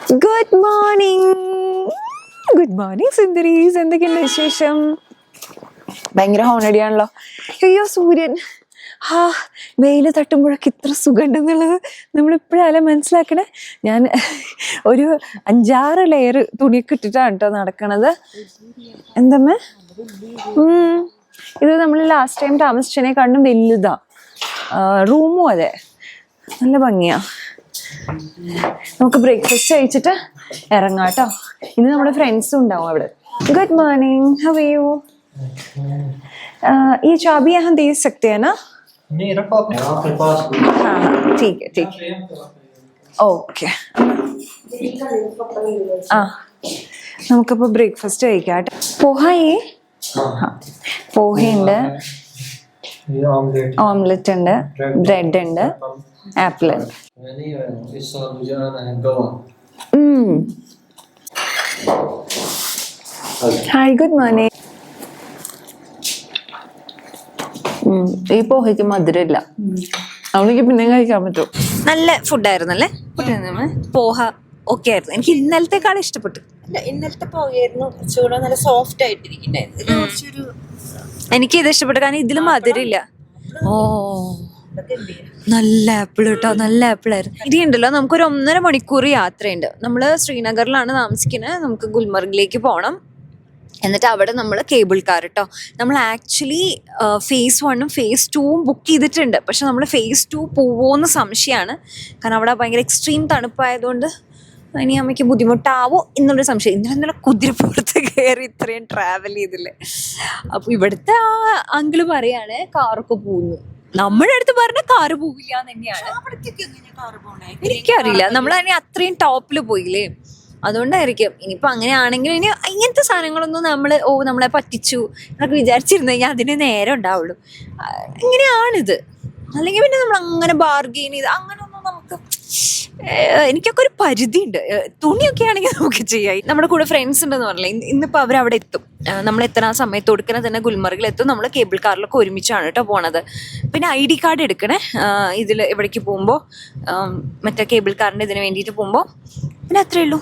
Good morning. Good morning സുന്ദരീസ്, എന്തൊക്കെയുണ്ട് വിശേഷം? ഭയങ്കര ഹോണടിയാണല്ലോ. അയ്യോ സൂര്യൻ, വെയില് തട്ടുമ്പോഴൊക്കെ ഇത്ര സുഖമുണ്ടെന്നുള്ളത് നമ്മളിപ്പോഴല്ലേ മനസ്സിലാക്കണേ. ഞാൻ ഒരു 5-6 ലെയർ തുണിയൊക്കെ ഇട്ടിട്ടാണ് കേട്ടോ നടക്കണത്. എന്തമ്മ? ഇത് നമ്മൾ ലാസ്റ്റ് ടൈം താമസിച്ചതിനെ കണ്ടും വലുതാ. റൂമും അതെ, നല്ല ഭംഗിയാ. നമുക്ക് ബ്രേക്ക്ഫാസ്റ്റ് കഴിച്ചിട്ട് ഇറങ്ങാം കേട്ടോ. ഇന്ന് നമ്മുടെ ഫ്രണ്ട്സും ഉണ്ടാവും അവിടെ. Good morning, how are you? ये चाबी यहाँ दे सकते हैं ना? नहीं, रखो अपने आपके पास। हाँ ठीक है ठीक है, ഓക്കെ. ആ നമുക്കിപ്പോൾ ബ്രേക്ക്ഫാസ്റ്റ് കഴിക്കാം കേട്ടോ. പോഹായേ, പോഹയുണ്ട്, ഓംലെറ്റ് ഉണ്ട്, ബ്രെഡ് ഉണ്ട്, ആപ്പിൾ ഉണ്ട്. Hi, good morning. ഈ പോഹയ്ക്ക് മധുരമില്ല, അവൾക്ക് പിന്നെ കഴിക്കാൻ പറ്റും. നല്ല ഫുഡായിരുന്നു അല്ലേ? പോഹ ഓക്കെ ആയിരുന്നു. എനിക്ക് ഇന്നലത്തെക്കാളും ഇഷ്ടപ്പെട്ടു. ഇന്നലത്തെ പോയായിരുന്നു കുറച്ചുകൂടെ നല്ല സോഫ്റ്റ് ആയിട്ടിരിക്കണ്ടായിരുന്നു. എനിക്ക് ഇത് ഇഷ്ടപ്പെട്ടു, കാരണം ഇതിൽ മധുരമില്ല. ഓ നല്ല ആപ്പിൾ കേട്ടോ, നല്ല ആപ്പിളായിരുന്നു. ഇനി ഉണ്ടല്ലോ, നമുക്കൊരു 1.5 മണിക്കൂർ യാത്രയുണ്ട്. നമ്മൾ ശ്രീനഗറിലാണ് താമസിക്കുന്നത്. നമുക്ക് ഗുൽമർഗിലേക്ക് പോകണം. എന്നിട്ട് അവിടെ നമ്മൾ കേബിൾ കാർ കേട്ടോ. നമ്മൾ ആക്ച്വലി phase 1ഉം phase 2ഉം ബുക്ക് ചെയ്തിട്ടുണ്ട്. പക്ഷെ നമ്മൾ phase 2 പോവോന്ന് സംശയമാണ്. കാരണം അവിടെ ഭയങ്കര എക്സ്ട്രീം തണുപ്പായതുകൊണ്ട് ഇനി അമ്മയ്ക്ക് ബുദ്ധിമുട്ടാവോ എന്നുള്ളൊരു സംശയം. ഇന്നലെ കുതിരപ്പുറത്ത് കയറി ഇത്രയും ട്രാവൽ ചെയ്തില്ലേ. അപ്പോൾ ഇവിടുത്തെ ആ അങ്കിള് പറയാണ് കാറൊക്കെ പോകുന്നു. നമ്മുടെ അടുത്ത് പറഞ്ഞ കാറ് പോവില്ല എന്ന് തന്നെയാണ്. എനിക്കറിയില്ല, നമ്മളതിനെ അത്രയും ടോപ്പിൽ പോയില്ലേ, അതുകൊണ്ടായിരിക്കും. ഇനിയിപ്പോൾ അങ്ങനെയാണെങ്കിൽ ഇനി ഇങ്ങനത്തെ സാധനങ്ങളൊന്നും നമ്മളെ പറ്റിച്ചു എന്നൊക്കെ വിചാരിച്ചിരുന്നു കഴിഞ്ഞാൽ അതിന് നേരം ഉണ്ടാവുള്ളൂ. ഇങ്ങനെയാണിത്. അല്ലെങ്കിൽ പിന്നെ നമ്മൾ അങ്ങനെ ബാർഗെയിൻ ചെയ്ത് അങ്ങനെയൊന്നും നമുക്ക്, എനിക്കൊക്കെ ഒരു പരിധിയുണ്ട്. തുണിയൊക്കെ ആണെങ്കിൽ നമുക്ക് ചെയ്യാം. നമ്മുടെ കൂടെ ഫ്രണ്ട്സ് ഉണ്ടെന്ന് പറഞ്ഞില്ലേ, ഇന്നിപ്പോൾ അവരവിടെ എത്തും. നമ്മൾ എത്തണ സമയത്ത് കൊടുക്കണ തന്നെ ഗുൽമർഗിൽ എത്തും. നമ്മൾ കേബിൾ കാറിലൊക്കെ ഒരുമിച്ചാണ് കേട്ടോ പോണത്. പിന്നെ ID കാർഡ് എടുക്കണേ ഇതിൽ എവിടേക്ക് പോകുമ്പോൾ, മറ്റേ കേബിൾ കാറിൻ്റെ ഇതിന് വേണ്ടിയിട്ട് പോകുമ്പോൾ. പിന്നെ അത്രയേ ഉള്ളൂ.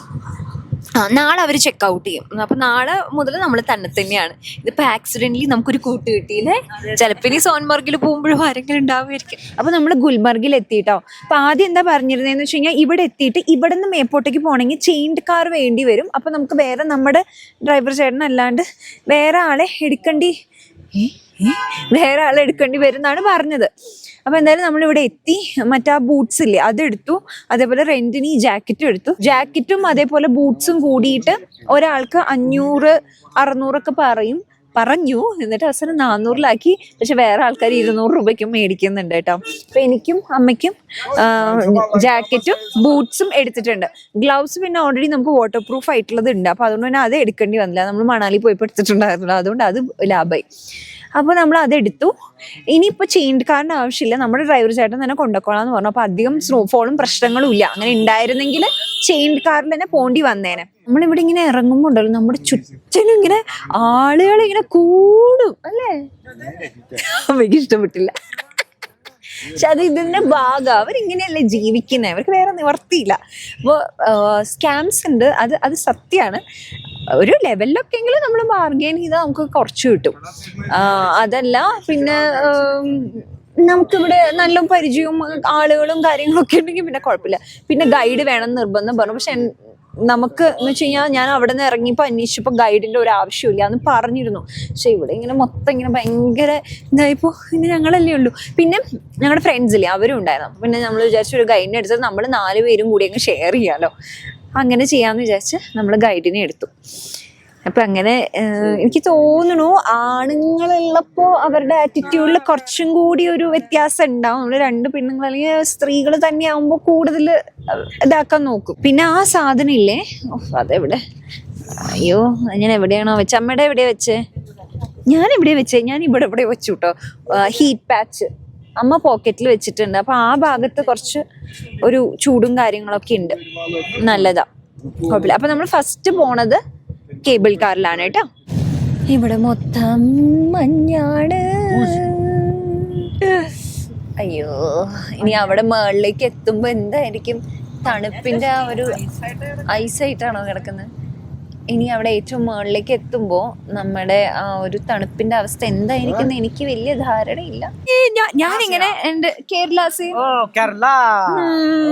നാളെ അവർ ചെക്ക് ഔട്ട് ചെയ്യും. അപ്പം നാളെ മുതൽ നമ്മൾ തന്നെയാണ്. ഇതിപ്പോൾ ആക്സിഡൻ്റലി നമുക്കൊരു കൂട്ട് കിട്ടിയില്ലേ. ചിലപ്പോൾ ഇനി സോൻമർഗിൽ പോകുമ്പോഴും ആരെങ്കിലും ഉണ്ടാവുമായിരിക്കും. അപ്പോൾ നമ്മൾ ഗുൽമർഗിൽ എത്തിയിട്ടോ. അപ്പോൾ ആദ്യം എന്താ പറഞ്ഞിരുന്നതെന്ന് വെച്ച് കഴിഞ്ഞാൽ, ഇവിടെ എത്തിയിട്ട് ഇവിടെ നിന്ന് മേപ്പോട്ടേക്ക് പോകണമെങ്കിൽ ചെയിൻഡ് കാർ വേണ്ടി വരും. അപ്പോൾ നമുക്ക് വേറെ നമ്മുടെ ഡ്രൈവർ ചേട്ടനല്ലാണ്ട് വേറെ ആളെ എടുക്കേണ്ടി വരും എന്നാണ് പറഞ്ഞത്. അപ്പോൾ എന്തായാലും നമ്മളിവിടെ എത്തി. മറ്റേ ബൂട്ട്സ് ഇല്ലേ, അതെടുത്തു. അതേപോലെ റെന്റിന് ഈ ജാക്കറ്റും എടുത്തു. ജാക്കറ്റും അതേപോലെ ബൂട്ട്സും കൂടിയിട്ട് ഒരാൾക്ക് 500-600 ഒക്കെ പറഞ്ഞു. എന്നിട്ട് അവസാനം 400-ലാക്കി. പക്ഷെ വേറെ ആൾക്കാർ 200 രൂപയ്ക്കും മേടിക്കുന്നുണ്ട് കേട്ടോ. അപ്പൊ എനിക്കും അമ്മയ്ക്കും ജാക്കറ്റും ബൂട്ട്സും എടുത്തിട്ടുണ്ട്. ഗ്ലൗസ് പിന്നെ ഓൾറെഡി നമുക്ക് വാട്ടർ പ്രൂഫ് ആയിട്ടുള്ളത് ഉണ്ട്. അപ്പൊ അതുകൊണ്ട് തന്നെ അത് എടുക്കേണ്ടി വന്നില്ല. നമ്മൾ മണാലി പോയപ്പോൾ എടുത്തിട്ടുണ്ടായിരുന്നല്ലോ, അതുകൊണ്ട് അത് ലാഭമായി. അപ്പോൾ നമ്മൾ അതെടുത്തു. ഇനിയിപ്പോൾ ചെയിൻഡ് കാറിന് ആവശ്യമില്ല, നമ്മുടെ ഡ്രൈവർ ചേട്ടൻ തന്നെ കൊണ്ടുപോകണമെന്ന് പറഞ്ഞു. അപ്പോൾ അധികം സ്നോഫോളും പ്രശ്നങ്ങളും ഇല്ല. അങ്ങനെ ഉണ്ടായിരുന്നെങ്കിൽ ചെയിൻഡ് കാറിൽ തന്നെ പോണ്ടി വന്നേനെ. നമ്മളിവിടെ ഇങ്ങനെ ഇറങ്ങുമ്പോൾ ഉണ്ടല്ലോ, നമ്മുടെ ചുറ്റിനും ഇങ്ങനെ ആളുകൾ ഇങ്ങനെ കൂടും അല്ലേ. അമ്മയ്ക്ക് ഇഷ്ടപ്പെട്ടില്ല. പക്ഷെ അത് ഇതിന്റെ ഭാഗം. അവരിങ്ങനെയല്ലേ ജീവിക്കുന്നത്, അവർക്ക് വേറെ നിവർത്തിയില്ല. അപ്പോൾ സ്കാംസ് ഉണ്ട്, അത് സത്യമാണ്. ഒരു ലെവലിലൊക്കെ എങ്കിലും നമ്മൾ ബാർഗെയിൻ ചെയ്താൽ നമുക്ക് കുറച്ച് കിട്ടും. അതല്ല പിന്നെ നമുക്കിവിടെ നല്ല പരിചയവും ആളുകളും കാര്യങ്ങളൊക്കെ ഉണ്ടെങ്കിൽ പിന്നെ കുഴപ്പമില്ല. പിന്നെ ഗൈഡ് വേണം നിർബന്ധം പറഞ്ഞു. പക്ഷെ നമുക്ക് എന്ന് വെച്ച് കഴിഞ്ഞാൽ, ഞാൻ അവിടെ നിന്ന് ഇറങ്ങിയപ്പോൾ അന്വേഷിച്ചപ്പോൾ ഗൈഡിൻ്റെ ഒരു ആവശ്യമില്ല എന്ന് പറഞ്ഞിരുന്നു. പക്ഷെ ഇവിടെ ഇങ്ങനെ മൊത്തം ഇങ്ങനെ ഭയങ്കര ഇതായപ്പോൾ പിന്നെ ഞങ്ങളല്ലേ ഉള്ളൂ. പിന്നെ ഞങ്ങളുടെ ഫ്രണ്ട്സില്ലേ, അവരും ഉണ്ടായിരുന്നു. അപ്പോൾ പിന്നെ നമ്മൾ വിചാരിച്ചു ഒരു ഗൈഡിനെ എടുത്തത് നമ്മൾ 4 പേരും കൂടി അങ്ങ് ഷെയർ ചെയ്യാമല്ലോ. അങ്ങനെ ചെയ്യാമെന്ന് വിചാരിച്ച് നമ്മൾ ഗൈഡിനെ എടുത്തു. അപ്പം അങ്ങനെ എനിക്ക് തോന്നുന്നു ആണുങ്ങളുള്ളപ്പോൾ അവരുടെ ആറ്റിറ്റ്യൂഡിൽ കുറച്ചും കൂടി ഒരു വ്യത്യാസം ഉണ്ടാവും. നമ്മൾ 2 പെണ്ണുങ്ങൾ അല്ലെങ്കിൽ സ്ത്രീകൾ തന്നെ ആകുമ്പോൾ കൂടുതൽ ഇതാക്കാൻ നോക്കും. പിന്നെ ആ സാധനം ഇല്ലേ, അതെവിടെ, അയ്യോ ഞാൻ എവിടെയാണോ വെച്ചത്, അമ്മയുടെ എവിടെയാ വെച്ചേ, ഞാൻ എവിടെയാ വെച്ചേ, ഞാൻ ഇവിടെ വെച്ചു കേട്ടോ. ഹീറ്റ് പാച്ച് അമ്മ പോക്കറ്റിൽ വെച്ചിട്ടുണ്ട്. അപ്പൊ ആ ഭാഗത്ത് കുറച്ച് ഒരു ചൂടും കാര്യങ്ങളൊക്കെ ഉണ്ട്, നല്ലതാ, കുഴപ്പമില്ല. അപ്പൊ നമ്മൾ ഫസ്റ്റ് പോണത് കേബിൾ കാറിലാണ് കേട്ടോ. ഇവിടെ മൊത്തം മഞ്ഞാണ്. അയ്യോ, ഇനി അവിടെ മുകളിലേക്ക് എത്തുമ്പോ എന്തായിരിക്കും തണുപ്പിന്റെ ആ ഒരു ഐസായിട്ടാണോ കിടക്കുന്നത്? ഇനി അവിടെ ഏറ്റവും മുകളിലേക്ക് എത്തുമ്പോൾ നമ്മുടെ ആ ഒരു തണുപ്പിന്റെ അവസ്ഥ എന്തായിരിക്കും എനിക്ക് വലിയ ധാരണയില്ല. ഞാനിങ്ങനെ എന്റെ കേരള से केरला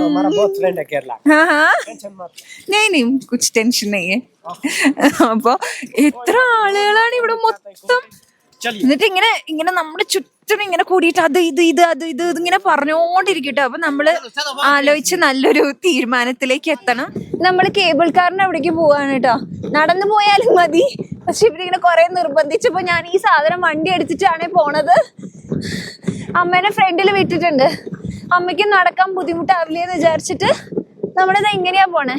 हमारा बहुत फ्रेंड है केरला. नहीं कुछ टेंशन नहीं है. അപ്പൊ എത്ര ആളുകളാണ് ഇവിടെ മൊത്തം. എന്നിട്ട് ഇങ്ങനെ ഇങ്ങനെ നമ്മുടെ ചുറ്റും ഇങ്ങനെ കൂടിയിട്ട് അത് ഇങ്ങനെ പറഞ്ഞോണ്ടിരിക്കട്ടോ. അപ്പൊ നമ്മള് ആലോചിച്ച് നല്ലൊരു തീരുമാനത്തിലേക്ക് എത്തണം. നമ്മള് കേബിൾ കാറിന്റെ അവിടേക്ക് പോവാണ് കേട്ടോ. നടന്നു പോയാലും മതി, പക്ഷെ ഇവരിങ്ങനെ കൊറേ നിർബന്ധിച്ചപ്പോ ഞാൻ ഈ സാധനം വണ്ടി എടുത്തിട്ടാണ് പോണത്. അമ്മേനെ ഫ്രണ്ടിൽ വിട്ടിട്ടുണ്ട്. അമ്മയ്ക്ക് നടക്കാൻ ബുദ്ധിമുട്ടാവില്ലേന്ന് വിചാരിച്ചിട്ട് നമ്മളിത് എങ്ങനെയാ പോണേ.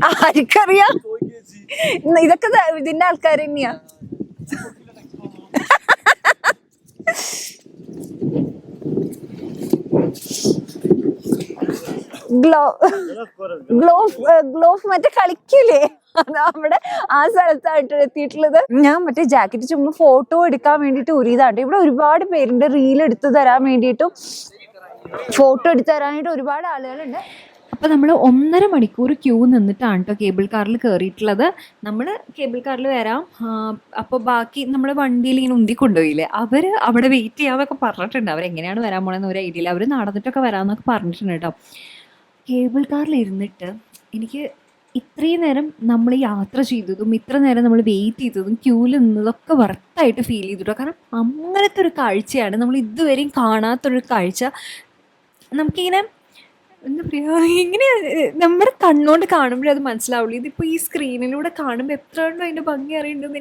ആർക്കറിയാം, ഇതൊക്കെ ഇതിന്റെ ആൾക്കാർ തന്നെയാ. ഗ്ലോഫ് മറ്റേ കളിക്കൂലേ, നമ്മുടെ ആ സ്ഥലത്തായിട്ട് എത്തിയിട്ടുള്ളത്. ഞാൻ മറ്റേ ജാക്കറ്റ് ചുമ്മാ ഫോട്ടോ എടുക്കാൻ വേണ്ടിട്ട് ഊരിയതാട്ടോ. ഇവിടെ ഒരുപാട് പേരുണ്ട് റീൽ എടുത്തു തരാൻ വേണ്ടിയിട്ടും ഫോട്ടോ എടുത്തു തരാനായിട്ട് ഒരുപാട് ആളുകളുണ്ട്. അപ്പോൾ നമ്മൾ 1.5 മണിക്കൂർ ക്യൂ നിന്നിട്ടാണ് കേട്ടോ കേബിൾ കാറിൽ കയറിയിട്ടുള്ളത്. നമ്മൾ കേബിൾ കാറിൽ വരാം, അപ്പോൾ ബാക്കി നമ്മൾ വണ്ടിയിൽ ഇങ്ങനെ ഉന്തി കൊണ്ടുപോയില്ലേ, അവർ അവിടെ വെയിറ്റ് ചെയ്യാമെന്നൊക്കെ പറഞ്ഞിട്ടുണ്ട്. അവരെങ്ങനെയാണ് വരാൻ പോകണമെന്ന് ഒരു ഐഡിയ ഇല്ല. അവർ നടന്നിട്ടൊക്കെ വരാമെന്നൊക്കെ പറഞ്ഞിട്ടുണ്ട് കേട്ടോ. കേബിൾ കാറിൽ ഇരുന്നിട്ട് എനിക്ക് ഇത്രയും നേരം നമ്മൾ യാത്ര ചെയ്തതും ഇത്ര നേരം നമ്മൾ വെയിറ്റ് ചെയ്തതും ക്യൂവിൽ നിന്നതൊക്കെ വർത്തായിട്ട് ഫീൽ ചെയ്തിട്ടോ. കാരണം അങ്ങനത്തെ ഒരു കാഴ്ചയാണ്, നമ്മൾ ഇതുവരെയും കാണാത്തൊരു കാഴ്ച. നമുക്കിങ്ങനെ എന്താ പറയുക, ഇങ്ങനെ നമ്മുടെ കണ്ണുകൊണ്ട് കാണുമ്പോഴേ അത് മനസ്സിലാവുള്ളൂ. ഇതിപ്പോൾ ഈ സ്ക്രീനിലൂടെ കാണുമ്പോൾ എത്രയാണോ അതിൻ്റെ ഭംഗി അറിയേണ്ടതെന്ന്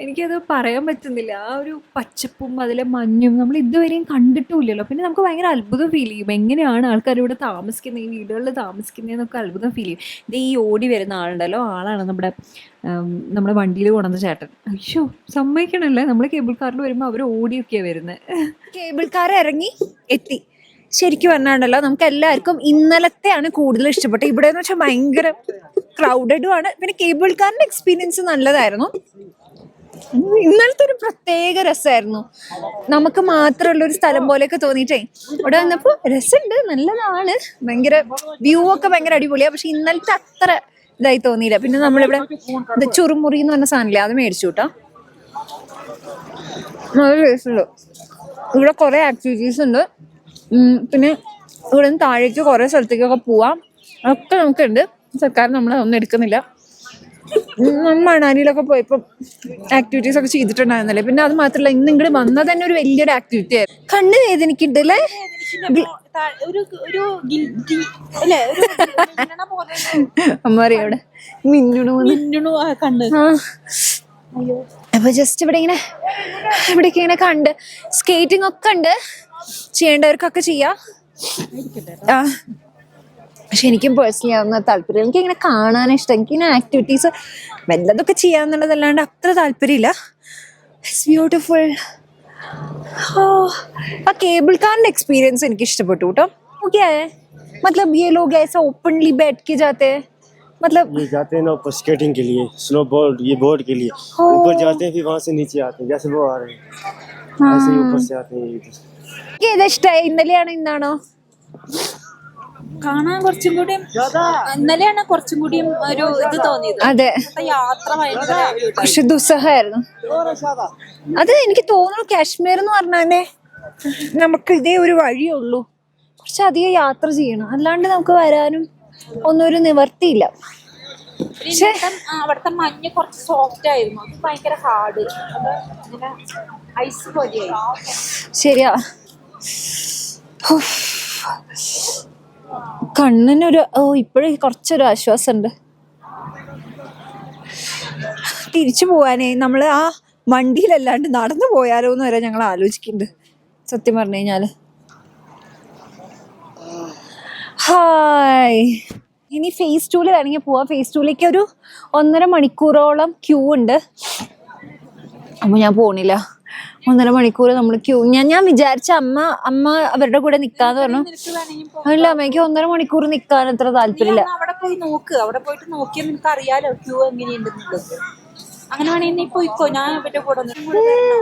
എനിക്കത് പറയാൻ പറ്റുന്നില്ല. ആ ഒരു പച്ചപ്പും അതിലെ മഞ്ഞും നമ്മൾ ഇതുവരെയും കണ്ടിട്ടുമില്ലല്ലോ. പിന്നെ നമുക്ക് ഭയങ്കര അത്ഭുതം ഫീൽ ചെയ്യും, എങ്ങനെയാണ് ആൾക്കാർ ഇവിടെ താമസിക്കുന്നത്, ഈ വീടുകളിൽ താമസിക്കുന്നതെന്നൊക്കെ അത്ഭുതം ഫീൽ ചെയ്യും. ഇത് ഈ ഓടി വരുന്ന ആളുണ്ടല്ലോ, ആളാണ് നമ്മുടെ വണ്ടിയിൽ കൊണ്ടുവന്ന ചേട്ടൻ. അയ്യോ സമ്മതിക്കണല്ലേ, നമ്മൾ കേബിൾ കാറിൽ വരുമ്പോൾ അവർ ഓടിയൊക്കെയാണ് വരുന്നത്. കേബിൾ കാർ ഇറങ്ങി എത്തി. ശരിക്കും പറഞ്ഞാണ്ടല്ലോ നമുക്ക് എല്ലാവർക്കും ഇന്നലത്തെയാണ് കൂടുതൽ ഇഷ്ടപ്പെട്ടത്. ഇവിടെ എന്ന് വെച്ചാൽ ഭയങ്കര ക്രൗഡഡും ആണ്. പിന്നെ കേബിൾ കാറിന്റെ എക്സ്പീരിയൻസ് നല്ലതായിരുന്നു. ഇന്നലത്തെ ഒരു പ്രത്യേക രസമായിരുന്നു. നമുക്ക് മാത്രമുള്ള ഒരു സ്ഥലം പോലെയൊക്കെ തോന്നിയിട്ടേ ഇവിടെ വന്നപ്പോൾ രസമുണ്ട്, നല്ലതാണ്, ഭയങ്കര വ്യൂ ഒക്കെ ഭയങ്കര അടിപൊളിയാണ്. പക്ഷെ ഇന്നലത്തെ അത്ര ഇതായി തോന്നിയില്ല. പിന്നെ നമ്മളിവിടെ ചുറുമുറി എന്ന് പറഞ്ഞ സാധനമില്ലേ, അത് മേടിച്ചു കേട്ടോ. നല്ല രസമുണ്ട്. ഇവിടെ കുറെ ആക്ടിവിറ്റീസ് ഉണ്ട്. പിന്നെ ഇവിടെ നിന്ന് താഴേക്ക് കുറേ സ്ഥലത്തേക്കൊക്കെ പോവാം, അതൊക്കെ നമുക്കുണ്ട്. സർക്കാർ നമ്മളതൊന്നും എടുക്കുന്നില്ല. മണാലിയിലൊക്കെ പോയപ്പോൾ ആക്ടിവിറ്റീസ് ഒക്കെ ചെയ്തിട്ടുണ്ടായിരുന്നല്ലേ. പിന്നെ അത് മാത്രമല്ല, ഇന്ന് ഇങ്ങോട്ട് വന്നത് തന്നെ ഒരു വലിയൊരു ആക്ടിവിറ്റി ആയിരുന്നു. കണ്ണ് വേദനിക്കുന്നുണ്ടല്ലേ, അമ്മ അറിയാം അവിടെ മിന്നുണു കണ്ണ്. അപ്പൊ ജസ്റ്റ് ഇവിടേക്ക് ഇങ്ങനെ കണ്ട് സ്കേറ്റിംഗ് ഒക്കെ ഉണ്ട്, ചെയ്യേണ്ടവർക്കൊക്കെ ചെയ്യാം. പക്ഷെ എനിക്കും പേഴ്സണലി ആവുന്ന താല്പര്യം, എനിക്കിങ്ങനെ കാണാൻ ഇഷ്ടം. എനിക്കിങ്ങനെ ആക്ടിവിറ്റീസ് വല്ലതൊക്കെ ചെയ്യാന്നുള്ളതല്ലാണ്ട് അത്ര താല്പര്യമില്ല. It's beautiful. ആ കേബിൾ കാറിന്റെ एक्सपीरियंस എനിക്ക് ഇഷ്ടപ്പെട്ടു കേട്ടോ. क्या है मतलब ये लोग ऐसा ओपनली बैठ के जाते हैं, मतलब ये जाते हैं ना ऊपर स्केटिंग के लिए, स्नो बोर्ड, ये बोर्ड के लिए ऊपर जाते हैं, फिर वहां से नीचे आते हैं, जैसे वो आ रहे हैं ऐसे ही ऊपर से आते हैं इधर. ഏതാ ഇഷ്ടമായി, ഇന്നലെയാണോ ഇന്നാണോ? കാണാൻ കുറച്ചും കൂടി ഇന്നലെയാണ് കുറച്ചും കൂടി ഒരു ഇത് തോന്നിയത്. അതെ, യാത്ര ഭയങ്കര പക്ഷെ ദുസ്സഹമായിരുന്നു. അത് എനിക്ക് തോന്നുന്നു കാശ്മീർ എന്ന് പറഞ്ഞാലേ നമുക്ക് ഇതേ ഒരു വഴിയേ ഉള്ളൂ, കുറച്ചധികം യാത്ര ചെയ്യണം, അല്ലാണ്ട് നമുക്ക് വരാനും ഒന്നും ഒരു നിവർത്തിയില്ല. പക്ഷെ അവിടുത്തെ മഞ്ഞ് കുറച്ച് സോഫ്റ്റ് ആയിരുന്നു, അത് ഭയങ്കര ഹാർഡ്, ഐസ് പോലെയായി. ശരിയാ, കണ്ണിനൊരു ഇപ്പോഴും കുറച്ചൊരു ആശ്വാസമുണ്ട്. തിരിച്ചു പോവാനേ നമ്മൾ ആ വണ്ടിയിലല്ലാണ്ട് നടന്നു പോയാലോ എന്ന് വരെ ഞങ്ങൾ ആലോചിക്കുന്നുണ്ട് സത്യം പറഞ്ഞു കഴിഞ്ഞാല്. ഹായ്, ഇനി ഫേസ് 2 വേണമെങ്കിൽ പോവാം. ഫേസ് 2 ഒരു 1.5 മണിക്കൂറോളം ക്യൂ ഉണ്ട്. അപ്പൊ ഞാൻ പോണില്ല. 1.5 മണിക്കൂർ നമ്മൾ ക്യൂ. ഞാൻ വിചാരിച്ച അമ്മ അവരുടെ കൂടെ നിക്കാന്ന് പറഞ്ഞു. അല്ല, അമ്മയ്ക്ക് 1.5 മണിക്കൂർ നിക്കാൻ അത്ര താല്പര്യമില്ല. അവിടെ പോയി നോക്ക്, അവിടെ പോയിട്ട് നോക്കിയാൽ നിനക്ക് അറിയാലോ ക്യൂ എങ്ങനെയുണ്ടെന്നുള്ളത്. അങ്ങനെ വേണമെങ്കിൽ നീ പോയിക്കോ, ഞാൻ ഇവരുടെ കൂടെ ഒന്ന്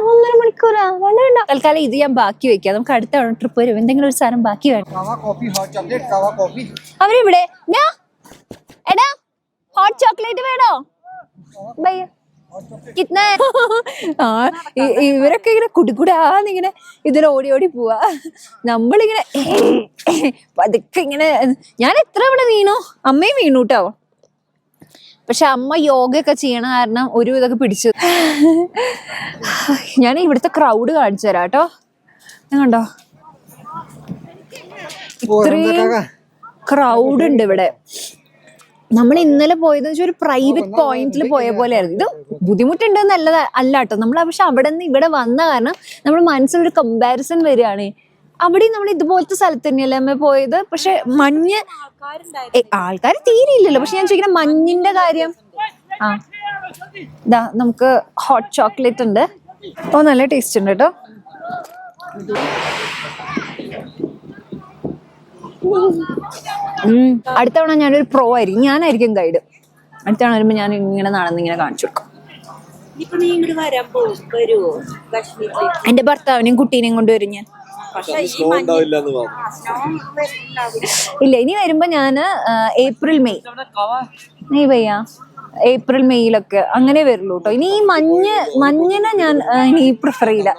1.5 മണിക്കൂറാ? വേണ്ട വേണ്ട, തൽക്കാലം ഇത് ഞാൻ ബാക്കി വെക്കാം. നമുക്ക് അടുത്ത ട്രിപ്പ് വരും എന്തെങ്കിലും ഒരു സാധനം ബാക്കി വേണം. कावा कॉफी, हॉट चॉकलेट, कावा कॉफी। അവരിവിടെ എടാ ഹോട്ട് ചോക്ലേറ്റ് വേണോ ഭയ്യ? കിത്ന ആ ഇവരൊക്കെ ഇങ്ങനെ കുടിക്കൂടാന്നിങ്ങനെ ഇതിൽ ഓടി ഓടി പോവാ. നമ്മളിങ്ങനെ പതുക്കെ ഇങ്ങനെ. ഞാൻ എത്ര ഇവിടെ വീണു, അമ്മയും വീണു കേട്ടോ. പക്ഷെ അമ്മ യോഗ ഒക്കെ ചെയ്യണ കാരണം ഒരു ഇതൊക്കെ പിടിച്ചു. ഞാൻ ഇവിടുത്തെ ക്രൗഡ് കാണിച്ചു തരാം കേട്ടോ. കണ്ടോ ഇത്രയും ക്രൗഡ് ഉണ്ട് ഇവിടെ. നമ്മൾ ഇന്നലെ പോയത് ഒരു പ്രൈവറ്റ് പോയിന്റിൽ പോയ പോലെ ആയിരുന്നു. ഇത് ബുദ്ധിമുട്ടുണ്ട് നല്ലത് അല്ല കേട്ടോ. നമ്മൾ പക്ഷെ അവിടെ നിന്ന് ഇവിടെ വന്ന കാരണം നമ്മുടെ മനസ്സിലൊരു കമ്പാരിസൺ വരികയാണ്. അവിടെയും നമ്മൾ ഇതുപോലത്തെ സ്ഥലത്ത് തന്നെയല്ലേ അമ്മ പോയത്. പക്ഷെ മഞ്ഞ് ആൾക്കാർ തീരെ ഇല്ലല്ലോ. പക്ഷെ ഞാൻ ചോദിക്കുന്ന മഞ്ഞിന്റെ കാര്യം. ആ ഇതാ നമുക്ക് ഹോട്ട് ചോക്ലേറ്റ് ഉണ്ട്. ഓ നല്ല ടേസ്റ്റ് ഉണ്ട് കേട്ടോ. അടുത്ത തവണ ഞാനൊരു പ്രോ ആയിരിക്കും, ഞാനായിരിക്കും ഗൈഡ്. അടുത്ത തവണ വരുമ്പോ ഞാൻ ഇങ്ങനെ നടന്നിങ്ങനെ കാണിച്ചു കൊടുക്കും. എന്റെ ഭർത്താവിനെയും കുട്ടീനെയും കൊണ്ടുവരും ഞാൻ. ഇല്ല ഇനി വരുമ്പോ ഞാന് ഏപ്രിൽ മെയ് നീ വയ്യ ഏപ്രിൽ മെയ്യിലൊക്കെ അങ്ങനെ വരുള്ളൂ കേട്ടോ. ഇനി ഈ മഞ്ഞിനെ ഞാൻ ഇനി പ്രിഫർ ചെയ്യില്ല.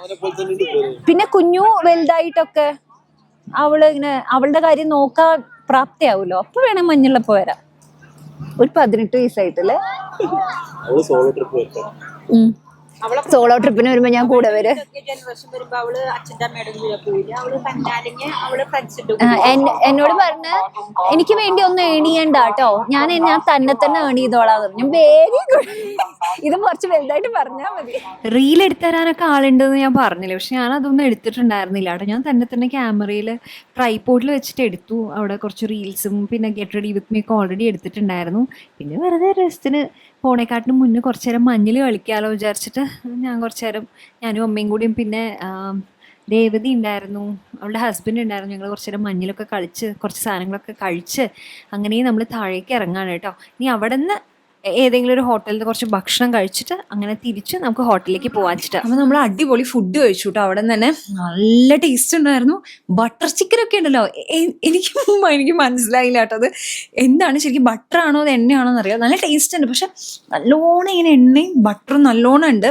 പിന്നെ കുഞ്ഞു വലുതായിട്ടൊക്കെ അവള് ഇങ്ങനെ അവളുടെ കാര്യം നോക്കാൻ പ്രാപ്തിയാവൂലോ, അപ്പൊ വേണേ മഞ്ഞുള്ളപ്പോ വരാം. ഒരു 18 വയസ്സായിട്ടല്ലേ. സോളോ ട്രിപ്പിന് വരുമ്പോ ഞാൻ കൂടെ വരും. എന്നോട് പറഞ്ഞ എനിക്ക് വേണ്ടി ഒന്ന് ഏൺ ചെയ്യണ്ട കേട്ടോ, ഞാൻ തന്നെ ഏൺ ചെയ്തോളാന്ന് പറഞ്ഞു. വെരി ഗുഡ്, ഇത് കുറച്ച് വലുതായിട്ട് പറഞ്ഞാൽ മതി. റീൽ എടുത്തു തരാനൊക്കെ ആളുണ്ടെന്ന് ഞാൻ പറഞ്ഞില്ലേ, പക്ഷെ ഞാൻ അതൊന്നും എടുത്തിട്ടുണ്ടായിരുന്നില്ല കേട്ടോ. ഞാൻ തന്നെ ക്യാമറയിൽ ട്രൈപോഡിൽ വെച്ചിട്ട് എടുത്തു. അവിടെ കുറച്ച് റീൽസും പിന്നെ ഗെറ്റ് റെഡി വിത്ത് മീ ഒക്കെ ഓൾറെഡി എടുത്തിട്ടുണ്ടായിരുന്നു. പിന്നെ വെറുതെ രസത്തിന് പോണേക്കാട്ടിന് മുന്നേ കുറച്ച് നേരം മഞ്ഞിൽ കളിക്കാമല്ലോ വിചാരിച്ചിട്ട് ഞാൻ കുറച്ച് നേരം ഞാനും അമ്മയും കൂടിയും പിന്നെ രേവതി ഉണ്ടായിരുന്നു, അവളുടെ ഹസ്ബൻഡ് ഉണ്ടായിരുന്നു. ഞങ്ങൾ കുറച്ച് നേരം മഞ്ഞിലൊക്കെ കളിച്ച് കുറച്ച് സാധനങ്ങളൊക്കെ കഴിച്ച് അങ്ങനെ നമ്മൾ താഴേക്ക് ഇറങ്ങാണ് കേട്ടോ. ഇനി അവിടെ നിന്ന് ഏതെങ്കിലും ഒരു ഹോട്ടലിൽ കുറച്ച് ഭക്ഷണം കഴിച്ചിട്ട് അങ്ങനെ തിരിച്ച് നമുക്ക് ഹോട്ടലിലേക്ക് പോകാൻ വെച്ചിട്ട്. അപ്പോൾ നമ്മൾ അടിപൊളി ഫുഡ് കഴിച്ചു കേട്ടോ. അവിടെ നിന്ന് തന്നെ നല്ല ടേസ്റ്റ് ഉണ്ടായിരുന്നു. ബട്ടർ ചിക്കനൊക്കെ ഉണ്ടല്ലോ, എനിക്ക് മനസ്സിലായില്ല കേട്ടോ അത് എന്താണ് ശരിക്കും ബട്ടറാണോ അത് എണ്ണയാണോ എന്നറിയാം. നല്ല ടേസ്റ്റ് ഉണ്ട്, പക്ഷെ നല്ലോണം ഇങ്ങനെ എണ്ണയും ബട്ടറും നല്ലോണം ഉണ്ട്.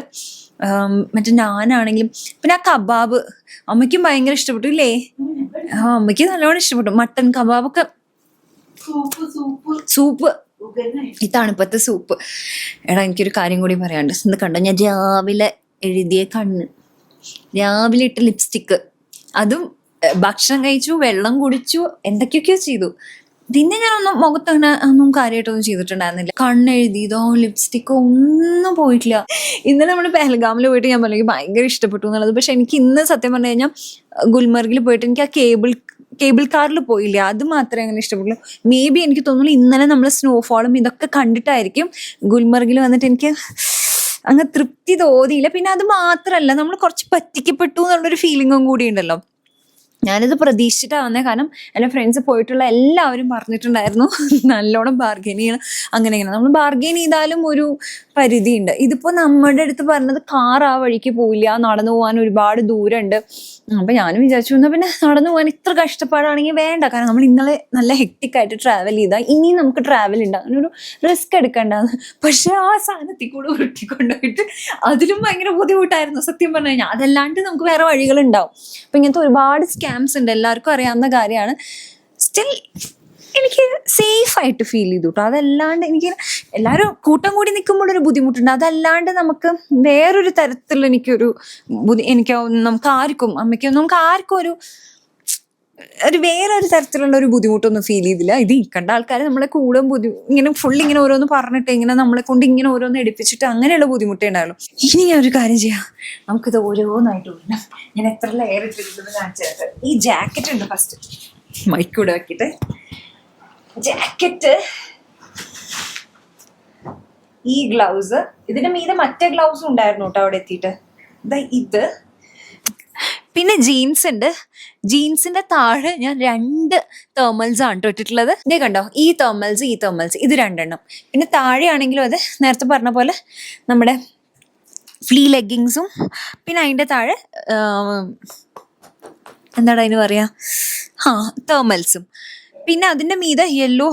മറ്റേ നാനാണെങ്കിലും പിന്നെ ആ കബാബ് അമ്മയ്ക്കും ഭയങ്കര ഇഷ്ടപ്പെട്ടു ഇല്ലേ? അമ്മയ്ക്ക് നല്ലോണം ഇഷ്ടപ്പെട്ടു. മട്ടൻ കബാബൊക്കെ, സൂപ്പ് ഈ തണുപ്പത്തെ സൂപ്പ്. എടാ എനിക്കൊരു കാര്യം കൂടി പറയാണ്ട്. ഇത് കണ്ടോ, ഞാൻ രാവിലെ എഴുതിയ കണ്ണ്, രാവിലെ ഇട്ട ലിപ്സ്റ്റിക്ക്, അതും ഭക്ഷണം കഴിച്ചു, വെള്ളം കുടിച്ചു, എന്തൊക്കെയൊക്കെയോ ചെയ്തു. പിന്നെ ഞാനൊന്നും മുഖത്തങ്ങനെ ഒന്നും കാര്യമായിട്ടൊന്നും ചെയ്തിട്ടുണ്ടായിരുന്നില്ല. കണ്ണെഴുതിയതോ ലിപ്സ്റ്റിക്കോ ഒന്നും പോയിട്ടില്ല. ഇന്നലെ നമ്മൾ പെഹൽഗാമിൽ പോയിട്ട് ഞാൻ പറഞ്ഞു ഭയങ്കര ഇഷ്ടപ്പെട്ടു എന്നുള്ളത്. പക്ഷെ എനിക്ക് ഇന്ന് സത്യം പറഞ്ഞു കഴിഞ്ഞാൽ ഗുൽമർഗിൽ പോയിട്ട് എനിക്ക് ആ കേബിൾ കാറിൽ പോയില്ല, അത് മാത്രമേ അങ്ങനെ ഇഷ്ടപ്പെട്ടുള്ളൂ. മേ ബി എനിക്ക് തോന്നുന്നു ഇന്നലെ നമ്മൾ സ്നോഫോളും ഇതൊക്കെ കണ്ടിട്ടായിരിക്കും ഗുൽമർഗിൽ വന്നിട്ട് എനിക്ക് അങ്ങ് തൃപ്തി തോന്നിയില്ല. പിന്നെ അത് മാത്രമല്ല, നമ്മൾ കുറച്ച് പറ്റിക്കപ്പെട്ടു എന്നുള്ളൊരു ഫീലിങ്ങും കൂടി ഉണ്ടല്ലോ. ഞാനിത് പ്രതീക്ഷിച്ചിട്ടാണ് വന്നത്. കാരണം എൻ്റെ ഫ്രണ്ട്സ് പോയിട്ടുള്ള എല്ലാവരും പറഞ്ഞിട്ടുണ്ടായിരുന്നു നല്ലോണം ബാർഗെയിൻ ചെയ്യണം, അങ്ങനെ ഇങ്ങനെ. നമ്മൾ ബാർഗെയിൻ ചെയ്താലും ഒരു പരിധിയുണ്ട്. ഇതിപ്പോൾ നമ്മുടെ അടുത്ത് പറഞ്ഞത് കാർ ആ വഴിക്ക് പോയില്ല, നടന്നു പോകാൻ ഒരുപാട് ദൂരമുണ്ട്. അപ്പം ഞാനും വിചാരിച്ചു എന്നാൽ പിന്നെ നടന്നു പോകാൻ ഇത്ര കഷ്ടപ്പാടാണെങ്കിൽ വേണ്ട. കാരണം നമ്മൾ ഇന്നലെ നല്ല ഹെക്റ്റിക്കായിട്ട് ട്രാവൽ ചെയ്താൽ ഇനി നമുക്ക് ട്രാവൽ ഉണ്ട്, അങ്ങനെ ഒരു റിസ്ക് എടുക്കണ്ടെന്ന്. പക്ഷെ ആ സാധനത്തിൽ കൂടെ ഉരുട്ടിക്കൊണ്ടുപോയിട്ട് അതിലും ഭയങ്കര ബുദ്ധിമുട്ടായിരുന്നു സത്യം പറഞ്ഞു കഴിഞ്ഞാൽ. അതല്ലാണ്ട് നമുക്ക് വേറെ വഴികളുണ്ടാവും. അപ്പം ഇങ്ങനത്തെ ഒരുപാട് സ്കാംസ് ഉണ്ട്, എല്ലാവർക്കും അറിയാവുന്ന കാര്യമാണ്. സ്റ്റിൽ എനിക്ക് സേഫ് ആയിട്ട് ഫീൽ ചെയ്തു കേട്ടോ. അതല്ലാണ്ട് എനിക്ക് എല്ലാവരും കൂട്ടം കൂടി നിൽക്കുമ്പോൾ ഒരു ബുദ്ധിമുട്ടുണ്ട്. അതല്ലാണ്ട് നമുക്ക് വേറൊരു തരത്തിലുള്ള നമുക്ക് ആർക്കും ഒരു വേറൊരു തരത്തിലുള്ള ഒരു ബുദ്ധിമുട്ടൊന്നും ഫീൽ ചെയ്തില്ല. ഇത് കണ്ട ആൾക്കാർ നമ്മളെ കൂടെ ഇങ്ങനെ ഫുൾ ഇങ്ങനെ ഓരോന്ന് പറഞ്ഞിട്ട് ഇങ്ങനെ നമ്മളെ കൊണ്ട് ഇങ്ങനെ ഓരോന്ന് എടുപ്പിച്ചിട്ട് അങ്ങനെയുള്ള ബുദ്ധിമുട്ടേ ഉണ്ടാവുള്ളൂ. ഇനി ഞാൻ ഒരു കാര്യം ചെയ്യാം, നമുക്കിത് ഓരോന്നായിട്ട് വിടണം. ഞാൻ എത്ര ലെയർ ഇട്ടിരിക്കുന്നത് കാണിച്ചു തരാം. ഈ ജാക്കറ്റ് ഉണ്ട്, ഫസ്റ്റ് മൈക്കൂടെ വെക്കിട്ട് ജാക്കറ്റ്, ഈ ഗ്ലൗസ്, ഇതിന്റെ മീതെ മറ്റേ ഗ്ലൗസും ഉണ്ടായിരുന്നു കേട്ടോ അവിടെ എത്തിയിട്ട്. ഇത് പിന്നെ ജീൻസ് ഉണ്ട്. ജീൻസിന്റെ താഴെ ഞാൻ 2 തേർമൽസ് ആണ് ഇട്ടിട്ടുള്ളത്. ഇതേ കണ്ടോ, ഈ തേർമൽസ് ഇത് 2 എണ്ണം. പിന്നെ താഴെയാണെങ്കിലും അത് നേരത്തെ പറഞ്ഞ പോലെ നമ്മുടെ ഫ്ലീ ലെഗിങ്സും പിന്നെ അതിൻ്റെ താഴെ എന്താണ് അതിന് പറയാ, തേർമൽസും. പിന്നെ അതിൻ്റെ മീതെ യെല്ലോ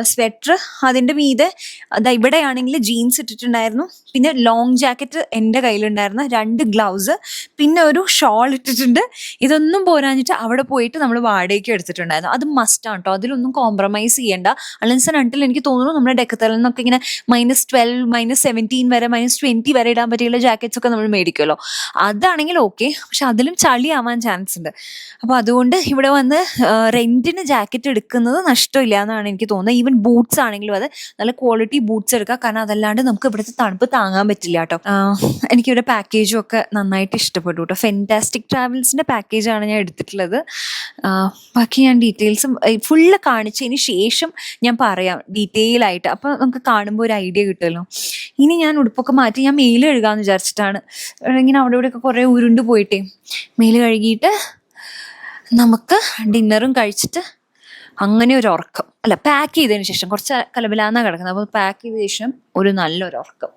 സ്വെറ്റർ, അതിൻ്റെ മീതെ അതാ ഇവിടെയാണെങ്കിൽ ജീൻസ് ഇട്ടിട്ടുണ്ടായിരുന്നു. പിന്നെ ലോങ് ജാക്കറ്റ് എൻ്റെ കയ്യിലുണ്ടായിരുന്നു, 2 ഗ്ലൗസ്, പിന്നെ ഒരു ഷോൾ ഇട്ടിട്ടുണ്ട്. ഇതൊന്നും പോരാഞ്ഞിട്ട് അവിടെ പോയിട്ട് നമ്മൾ വാടകയ്ക്ക് എടുത്തിട്ടുണ്ടായിരുന്നു. അത് മസ്റ്റാണ് കേട്ടോ, അതിലൊന്നും കോംപ്രമൈസ് ചെയ്യേണ്ട. അല്ലെൻസൺ അണ്ടിൽ എനിക്ക് തോന്നുന്നു നമ്മുടെ ഡെക്കത്തലിൽ നിന്നൊക്കെ ഇങ്ങനെ -12, -17 വരെ, -20 വരെ ഇടാൻ പറ്റിയുള്ള ജാക്കറ്റ്സ് ഒക്കെ നമ്മൾ മേടിക്കുമല്ലോ. അതാണെങ്കിൽ ഓക്കെ, പക്ഷെ അതിലും ചളിയാവാൻ ചാൻസ് ഉണ്ട്. അപ്പോൾ അതുകൊണ്ട് ഇവിടെ വന്ന് റെന്റിന് ജാക്കറ്റ് എടുക്കുന്നത് നഷ്ടമില്ല എന്നാണ് എനിക്ക് തോന്നുന്നത്. ഈവൻ ബൂട്ട്സ് ആണെങ്കിലും അത് നല്ല ക്വാളിറ്റി ബൂട്ട്സ് എടുക്കുക, കാരണം അതല്ലാണ്ട് നമുക്ക് ഇവിടുത്തെ തണുപ്പ് താങ്ങാൻ പറ്റില്ല കേട്ടോ. എനിക്കിവിടെ പാക്കേജും ഒക്കെ നന്നായിട്ട് ഇഷ്ടപ്പെട്ടു കേട്ടോ. ഫെന്റാസ്റ്റിക് ട്രാവൽസിന്റെ പാക്കേജാണ് ഞാൻ എടുത്തിട്ടുള്ളത്. ബാക്കി ഞാൻ ഡീറ്റെയിൽസും ഫുള്ള് കാണിച്ചതിന് ശേഷം ഞാൻ പറയാം ഡീറ്റെയിൽ ആയിട്ട്, അപ്പോൾ നമുക്ക് കാണുമ്പോൾ ഒരു ഐഡിയ കിട്ടുമല്ലോ. ഇനി ഞാൻ ഉടുപ്പൊക്കെ മാറ്റി ഞാൻ മെയിൽ കഴുകാമെന്ന് വിചാരിച്ചിട്ടാണ്. ഇങ്ങനെ അവിടെ ഇവിടെയൊക്കെ കുറേ ഉരുണ്ട് പോയിട്ടേ മെയിൽ കഴുകിയിട്ട് നമുക്ക് ഡിന്നറും കഴിച്ചിട്ട് അങ്ങനെ ഒരു ഉറക്കം. അല്ല, പാക്ക് ചെയ്തതിന് ശേഷം, കുറച്ച് കലബലാന്നാണ് കിടക്കുന്നത്, അപ്പോൾ പാക്ക് ചെയ്ത ശേഷം ഒരു നല്ലൊരു ഉറക്കം.